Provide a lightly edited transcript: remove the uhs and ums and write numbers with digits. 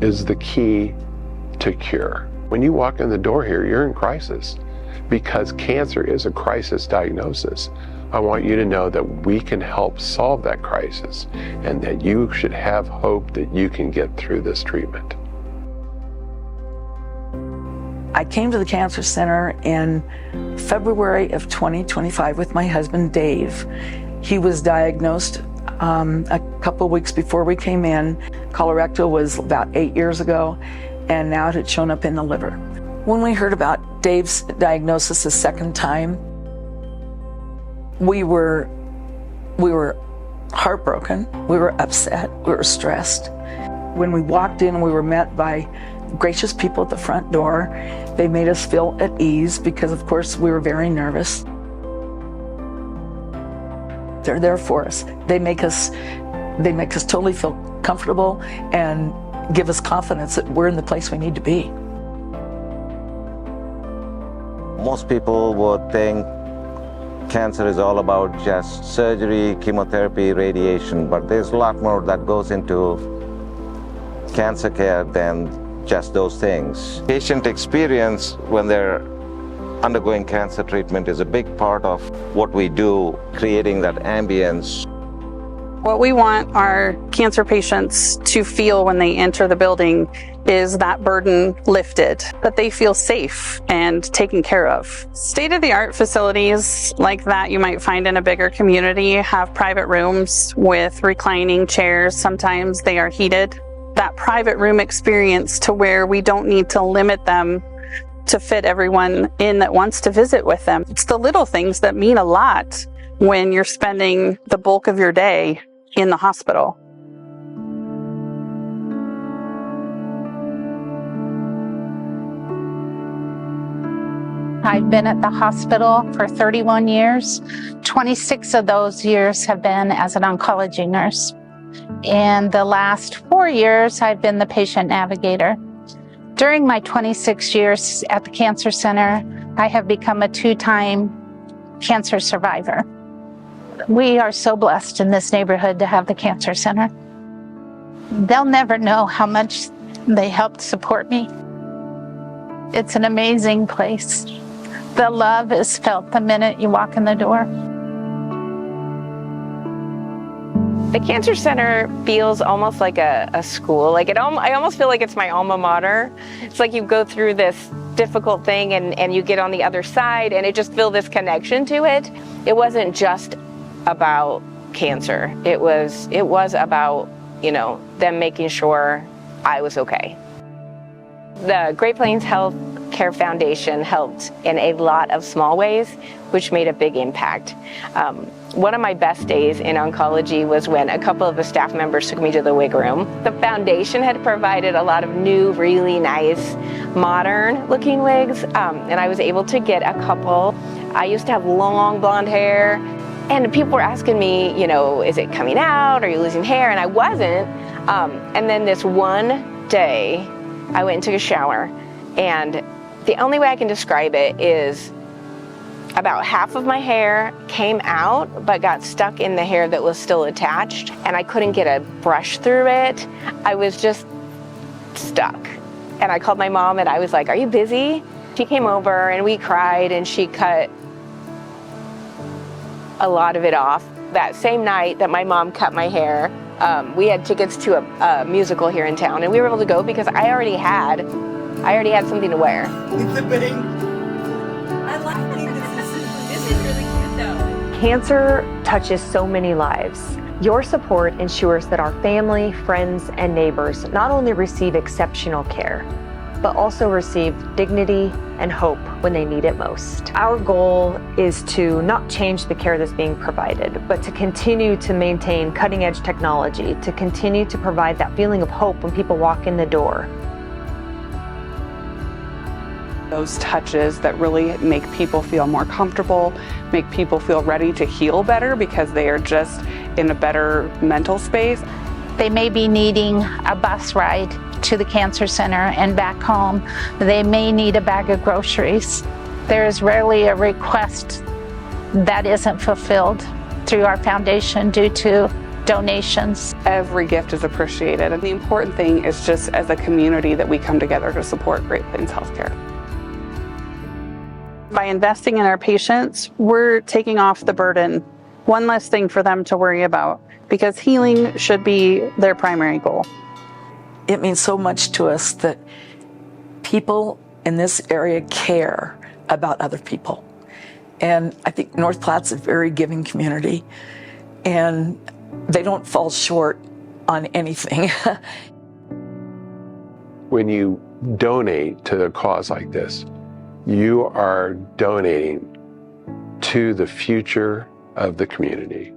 is the key to cure. When you walk in the door here, you're in crisis because cancer is a crisis diagnosis. I want you to know that we can help solve that crisis and that you should have hope that you can get through this treatment. I came to the Cancer Center in February of 2025 with my husband, Dave. He was diagnosed a couple of weeks before we came in. Colorectal was about 8 years ago, and now it had shown up in the liver. When we heard about Dave's diagnosis the second time, we were heartbroken, we were upset, we were stressed. When we walked in, we were met by gracious people at the front door. They made us feel at ease because, of course, we were very nervous. They're there for us. They make us totally feel comfortable and give us confidence that we're in the place we need to be. Most people would think cancer is all about just surgery, chemotherapy, radiation, but there's a lot more that goes into cancer care than just those things. Patient experience when they're undergoing cancer treatment is a big part of what we do, creating that ambience. What we want our cancer patients to feel when they enter the building is that burden lifted, that they feel safe and taken care of. State-of-the-art facilities like that you might find in a bigger community have private rooms with reclining chairs. Sometimes they are heated. That private room experience to where we don't need to limit them to fit everyone in that wants to visit with them. It's the little things that mean a lot when you're spending the bulk of your day in the hospital. I've been at the hospital for 31 years. 26 of those years have been as an oncology nurse. In the last 4 years, I've been the patient navigator. During my 26 years at the Cancer Center, I have become a 2-time cancer survivor. We are so blessed in this neighborhood to have the Cancer Center. They'll never know how much they helped support me. It's an amazing place. The love is felt the minute you walk in the door. The Cancer Center feels almost like a school. I almost feel like it's my alma mater. It's like you go through this difficult thing and you get on the other side, and it just feels this connection to it. It wasn't just about cancer. It was about, them making sure I was okay. The Great Plains Health Care Foundation helped in a lot of small ways, which made a big impact. One of my best days in oncology was when a couple of the staff members took me to the wig room. The foundation had provided a lot of new, really nice, modern looking wigs, and I was able to get a couple. I used to have long blonde hair, and people were asking me, is it coming out? Are you losing hair? And I wasn't. And then this one day, I went and took a shower, and the only way I can describe it is about half of my hair came out but got stuck in the hair that was still attached, and I couldn't get a brush through it. I was just stuck. And I called my mom and I was like, "Are you busy?" She came over and we cried, and she cut a lot of it off. That same night that my mom cut my hair, we had tickets to a musical here in town, and we were able to go because I already had something to wear. It's a bang. I like it. This is really cute though. Cancer touches so many lives. Your support ensures that our family, friends, and neighbors not only receive exceptional care, but also receive dignity and hope when they need it most. Our goal is to not change the care that's being provided, but to continue to maintain cutting-edge technology, to continue to provide that feeling of hope when people walk in the door. Those touches that really make people feel more comfortable, make people feel ready to heal better because they are just in a better mental space. They may be needing a bus ride to the Cancer Center and back home. They may need a bag of groceries. There is rarely a request that isn't fulfilled through our foundation due to donations. Every gift is appreciated, and the important thing is just as a community that we come together to support Great Plains Healthcare. By investing in our patients, we're taking off the burden, one less thing for them to worry about, because healing should be their primary goal. It means so much to us that people in this area care about other people. And I think North Platte's a very giving community, and they don't fall short on anything. When you donate to a cause like this, you are donating to the future of the community.